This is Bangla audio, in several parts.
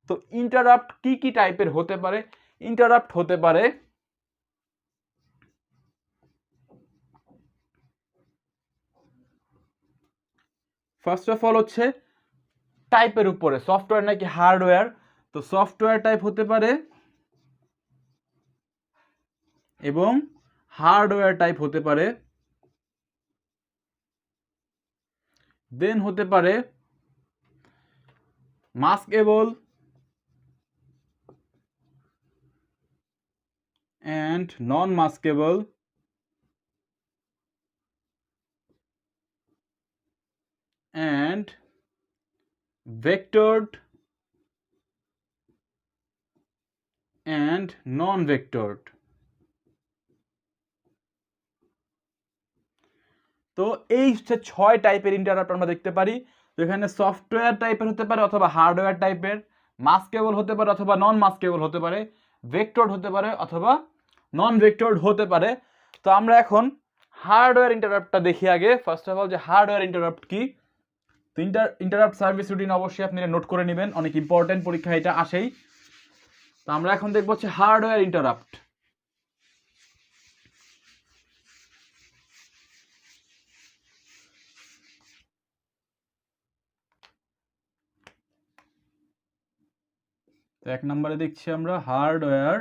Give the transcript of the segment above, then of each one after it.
তো ইন্টারাপ্ট কি টাইপের হতে পারে? ইন্টারাপ্ট হতে পারে ফার্স্ট অফ অল হচ্ছে টাইপের উপরে, সফটওয়্যার নাকি হার্ডওয়্যার। তো সফটওয়্যার টাইপ হতে পারে এবং হার্ডওয়্যার টাইপ হতে পারে। দেন হতে পারে মাস্কেবল and non-maskable and vectored and non-vectored। তো এই হচ্ছে 6 টাইপের ইন্টারাপ্ট আমরা দেখতে পারি। তো এখানে সফটওয়্যার টাইপের হতে পারে অথবা হার্ডওয়্যার টাইপের, মাস্কেবল হতে পারে অথবা নন মাস্কেবল হতে পারে, ভেক্টরড হতে পারে অথবা নন ভেক্টরড হতে পারে। তো আমরা এখন হার্ডওয়্যার ইন্টারাপ্টটা দেখি আগে। ফার্স্ট অফ অল যে হার্ডওয়্যার ইন্টারাপ্ট কি, তো ইন্টারাপ্ট সার্ভিস রুটিন অবশ্যই আপনি নোট করে নেবেন, অনেক ইম্পর্টেন্ট, পরীক্ষা এটা আসেই। তো আমরা এখন দেখবো হচ্ছে হার্ডওয়্যার ইন্টারাপ্ট। তো 1 নম্বরে দেখছি আমরা হার্ডওয়্যার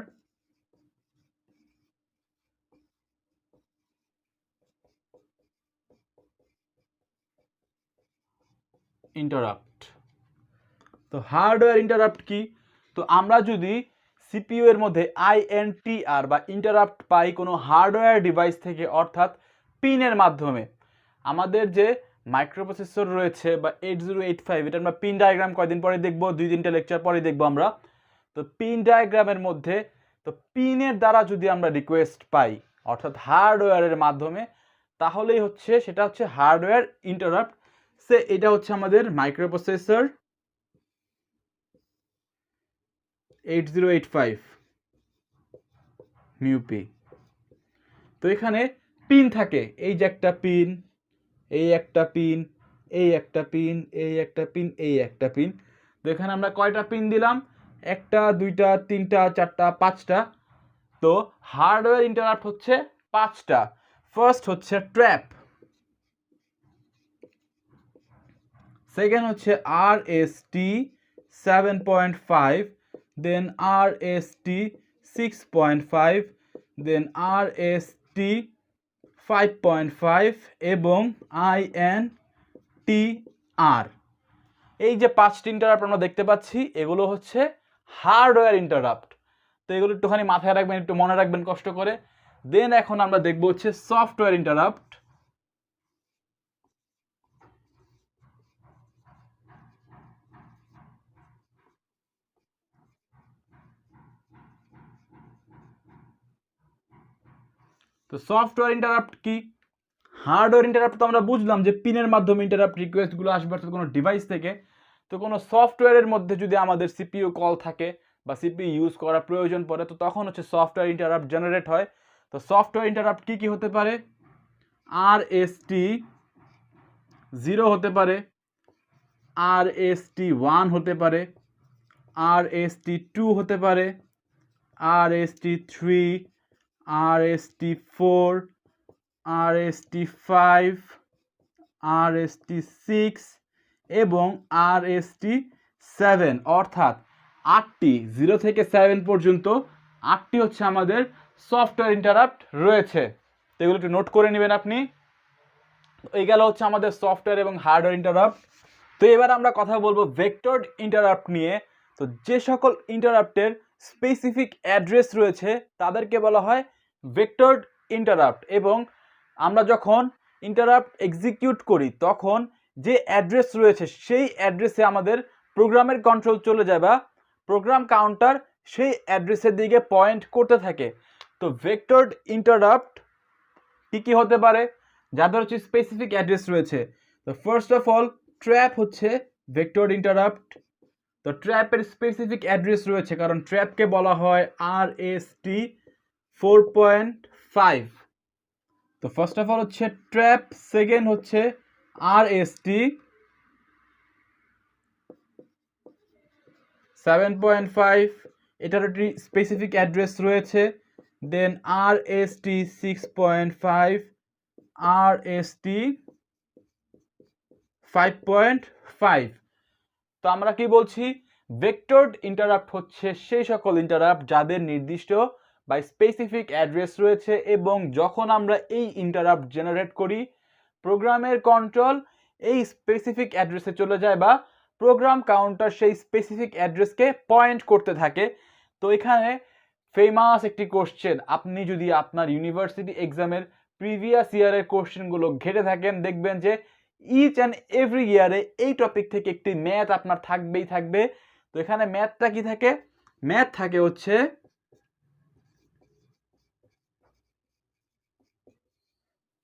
ইন্টারাপ্ট। তো হার্ডওয়্যার ইন্টারাপ্ট কি? তো আমরা যদি সিপিইউ এর মধ্যে INTR বা ইন্টারাপ্ট পাই কোনো হার্ডওয়্যার ডিভাইস থেকে, অর্থাৎ পিনের মাধ্যমে, আমাদের যে মাইক্রোপ্রসেসর রয়েছে বা 8085, এটা আমরা পিন ডায়াগ্রাম কয়দিন পরে দেখবো, 2-3টা লেকচার পরে দেখবো আমরা। তো পিন ডায়াগ্রামের মধ্যে, তো পিনের দ্বারা যদি আমরা রিকোয়েস্ট পাই অর্থাৎ হার্ডওয়্যারের মাধ্যমে, তাহলেই হচ্ছে সেটা হচ্ছে হার্ডওয়্যার ইন্টারাপ্ট। সে এটা হচ্ছে আমাদের মাইক্রোপ্রসেসর 8085 মিউপি। তো এখানে পিন থাকে, এই যে একটা পিন, এই একটা পিন, এই একটা পিন, এই একটা পিন, এই একটা পিন। তো এখানে আমরা কয়টা পিন দিলাম? 1টা 2টা 3টা 4টা 5টা। তো হার্ডওয়্যার ইন্টারাপ্ট হচ্ছে 5টা। ফার্স্ট হচ্ছে ট্র্যাপ, সেকেন্ড হচ্ছে RST 7.5, দেন RST 6.5, দেন RST 5.5 এবং INTR। এই যে 5টি ইন্টারাপ্ট আমরা দেখতে পাচ্ছি, এগুলো হচ্ছে হার্ডওয়্যার ইন্টারাপ্ট। তো এগুলো একটুখানি মাথায় রাখবেন, একটু মনে রাখবেন কষ্ট করে। দেন এখন আমরা দেখবো হচ্ছে সফটওয়্যার ইন্টারাপ্ট। তো সফটওয়্যার ইন্টারাপ্ট কি? হার্ডওয়্যার ইন্টারাপ্ট তো আমরা বুঝলাম যে পিনের মাধ্যমে ইন্টারাপ্ট রিকোয়েস্টগুলো আসবে অর্থাৎ কোনো ডিভাইস থেকে। তো কোনো সফটওয়্যারের মধ্যে যদি আমাদের সিপিইউ কল থাকে বা সিপিইউ ইউজ করা প্রয়োজন পড়ে, তো তখন হচ্ছে সফটওয়্যার ইন্টারাপ্ট জেনারেট হয়। তো সফটওয়্যার ইন্টারাপ্ট কি হতে পারে? RST 0 হতে পারে, RST 1 হতে পারে, RST 2 হতে পারে, RST 3, RST 4, RST 5, RST 6 এবং RST 7, অর্থাৎ 8টি, 0 থেকে 7 পর্যন্ত 8টি হচ্ছে আমাদের সফটওয়্যার ইন্টারাপ্ট রয়েছে। তো এগুলো একটু নোট করে নেবেন আপনি। এই গেল হচ্ছে আমাদের সফটওয়্যার এবং হার্ডওয়্যার ইন্টারাপ্ট। তো এবার আমরা কথা বলবো ভেক্টরড ইন্টারাপ্ট নিয়ে। তো যে সকল ইন্টারাপ্টের স্পেসিফিক অ্যাড্রেস রয়েছে তাদেরকে বলা হয় ভেক্টরড ইন্টারাপ্ট। এবং আমরা যখন ইন্টারাপ্ট এক্সিকিউট করি তখন যে অ্যাড্রেস রয়েছে সেই অ্যাড্রেসে আমাদের প্রোগ্রামের কন্ট্রোল চলে যায় বা প্রোগ্রাম কাউন্টার সেই অ্যাড্রেসের দিকে পয়েন্ট করতে থাকে। তো ভেক্টরড ইন্টারাপ্ট কি হতে পারে যাদের হচ্ছে স্পেসিফিক অ্যাড্রেস রয়েছে? তো ফার্স্ট অফ অল ট্র্যাপ হচ্ছে ভেক্টরড ইন্টারাপ্ট। তো ট্র্যাপের স্পেসিফিক অ্যাড্রেস রয়েছে কারণ ট্র্যাপকে বলা হয় RST 4.5। তো ফার্স্ট অফ অল হচ্ছে ট্র্যাপ, সেকেন্ড হচ্ছে RST, 7.5 এটার একটি স্পেসিফিক অ্যাড্রেস রয়েছে, দেন RST 6.5, RST 5.5। তো আমরা কি বলছি, ভেক্টরড ইন্টারাপ্ট হচ্ছে সেই সকল ইন্টারাপ্ট যাদের নির্দিষ্ট বা স্পেসিফিক অ্যাড্রেস রয়েছে, এবং যখন আমরা এই ইন্টারাপ্ট জেনারেট করি প্রোগ্রামের কন্ট্রোল এই স্পেসিফিক অ্যাড্রেসে চলে যায় বা প্রোগ্রাম কাউন্টার সেই স্পেসিফিক অ্যাড্রেসকে পয়েন্ট করতে থাকে। তো এখানে ফেমাস একটি কোশ্চেন, আপনি যদি আপনার ইউনিভার্সিটি এক্সামের প্রিভিয়াস ইয়ারের কোশ্চেনগুলো ঘেটে থাকেন, দেখবেন যে ইচ অ্যান্ড এভরি ইয়ারে এই টপিক থেকে একটি ম্যাথ আপনার থাকবেই থাকবে। তো এখানে ম্যাথটা কি থাকে, ম্যাথ থাকে হচ্ছে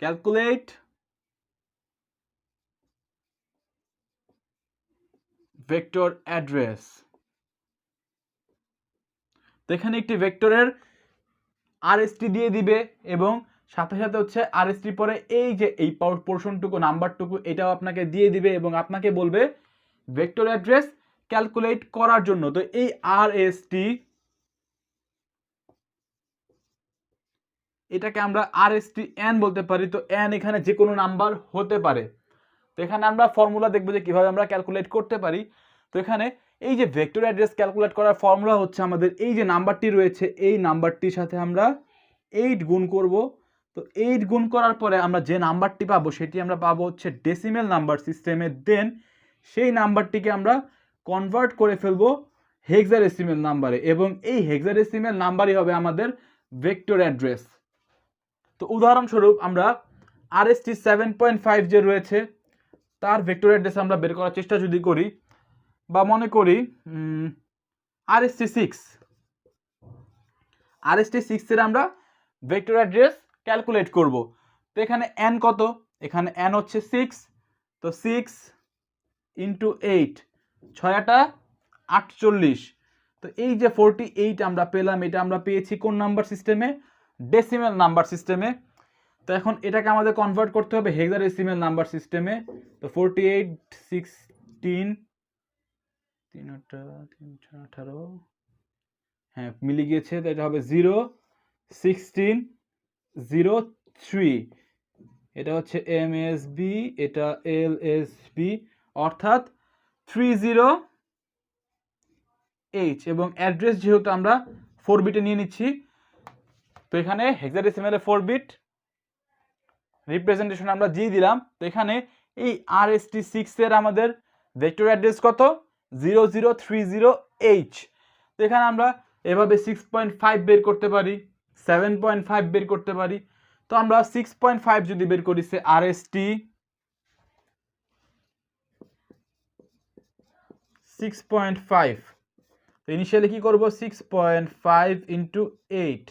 ক্যালকুলেট ভেক্টর অ্যাড্রেস। তো এখানে একটি ভেক্টরের RST দিয়ে দিবে, এবং সাথে সাথে হচ্ছে RST পরে এই যে এই পোর্শনটুকু নাম্বারটুকু এটাও আপনাকে দিয়ে দিবে, এবং আপনাকে বলবে ভেক্টর অ্যাড্রেস ক্যালকুলেট করার জন্য। তো এই RST এটাকে আমরা RST n বলতে পারি। তো n এখানে যে কোনো নাম্বার হতে পারে। তো এখানে আমরা ফর্মুলা দেখবো যে কিভাবে আমরা ক্যালকুলেট করতে পারি। তো এখানে এই যে ভেক্টর অ্যাড্রেস ক্যালকুলেট করার ফর্মুলা হচ্ছে আমাদের এই যে নাম্বারটি রয়েছে এই নাম্বারটির সাথে আমরা 8 গুণ করব। তো 8 গুণ করার পরে আমরা যে নাম্বারটি পাবো সেটি আমরা পাবো হচ্ছে ডেসিমেল নাম্বার সিস্টেমে, দেন সেই নাম্বারটিকে আমরা কনভার্ট করে ফেলবো হেক্সাডেসিমেল নাম্বারে, এবং এই হেক্সাডেসিমেল নাম্বারই হবে আমাদের ভেক্টর অ্যাড্রেস। তো উদাহরণস্বরূপ আমরা RST 7.5 যে রয়েছে তার ভেক্টর অ্যাড্রেস আমরা বের করার চেষ্টা যদি করি, বা মনে করি RST 6 এর আমরা ভেক্টর অ্যাড্রেস ক্যালকুলেট করব। তো এখানে n কত, এখানে n হচ্ছে 6। তো 6 ইন্টু 8, 6 48। তো এই যে 48 আমরা পেলাম, এটা আমরা পেয়েছি কোন নাম্বার সিস্টেমে, ডেসিমেল নাম্বার সিস্টেমে। তো এখন এটাকে আমাদের কনভার্ট করতে হবে হেক্সাডেসিমেল নাম্বার সিস্টেমে। তো 48 16 318, হ্যাঁ মিলে গিয়েছে। তো এটা হবে 0 16 03, এটা হচ্ছে MSB, এটা LSB, অর্থাৎ 30H, এবং অ্যাড্রেস যেহেতু আমরা 4 বিটে নিয়ে নিচ্ছি, তো এখানে হেক্সাডেসিমেলে 4 বিট রিপ্রেজেন্টেশন আমরা দিয়ে দিলাম। তো এখানে এই RST 6 এর আমাদের ভেক্টর অ্যাড্রেস কত, 0030H। তো এখানে আমরা এভাবে 6.5 বের করতে পারি, 7.5 বের করতে পারি। তো আমরা 6.5 যদি বের করি, সে RST 6.5, তো ইনিশিয়ালি কি করব, 6.5 ইন্টু 8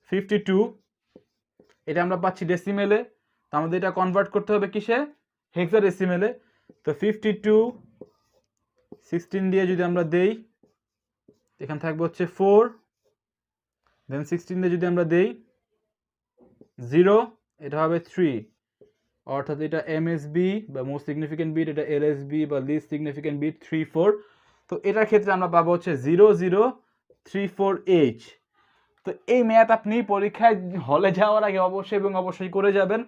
52, এটা আমরা পাচ্ছি ডেসিমেলে। তো আমাদের এটা কনভার্ট করতে হবে কিসে, হেক্সাডেসিমেলে। তো 52 16 দিয়ে যদি আমরা দেই, এখানে থাকবে হচ্ছে 4, দেন 16 দিয়ে যদি আমরা দেই 0, এটা হবে 3, অর্থাৎ এটা MSB বা মোস্ট সিগনিফিকেন্ট বিট, এটা LSB বা লিস্ট সিগনিফিকেন্ট বিট 3 4। তো এটার ক্ষেত্রে আমরা পাবো হচ্ছে 0034H। তো এই ম্যাথ আপনি পরীক্ষায় হলে যাওয়ার আগে অবশ্যই এবং অবশ্যই করে যাবেন।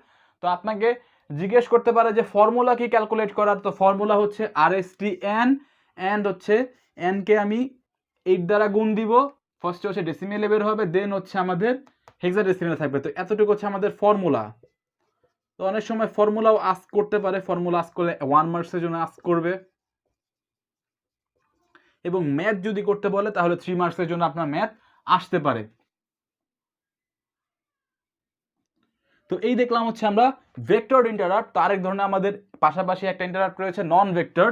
তো আপনাকে জিজ্ঞেস করতে পারে যে ফর্মুলা কি ক্যালকুলেট করার, তো ফর্মুলা হচ্ছে RST n, অ্যান্ড হচ্ছে n কে আমি 8 দ্বারা গুণ দিব, ফার্স্টে হচ্ছে ডেসিমেলে বের হবে, দেন হচ্ছে আমাদের হেক্সাডেসিমেলে থাকবে। তো এতটুকু হচ্ছে আমাদের ফর্মুলা। তো অনেক সময় ফর্মুলাও আস্ক করতে পারে, ফর্মুলা আস্ক করলে 1 মার্কসের জন্য আস্ক করবে, এবং ম্যাথ যদি করতে বলে তাহলে 3 মার্কসের জন্য আপনার ম্যাথ আসতে পারে। তো এই দেখলাম হচ্ছে আমরা ভেক্টর ইন্টারাপ্ট। তো আরেক ধরনের আমাদের পাশাপাশি একটা ইন্টারাপ্ট রয়েছে নন ভেক্টর।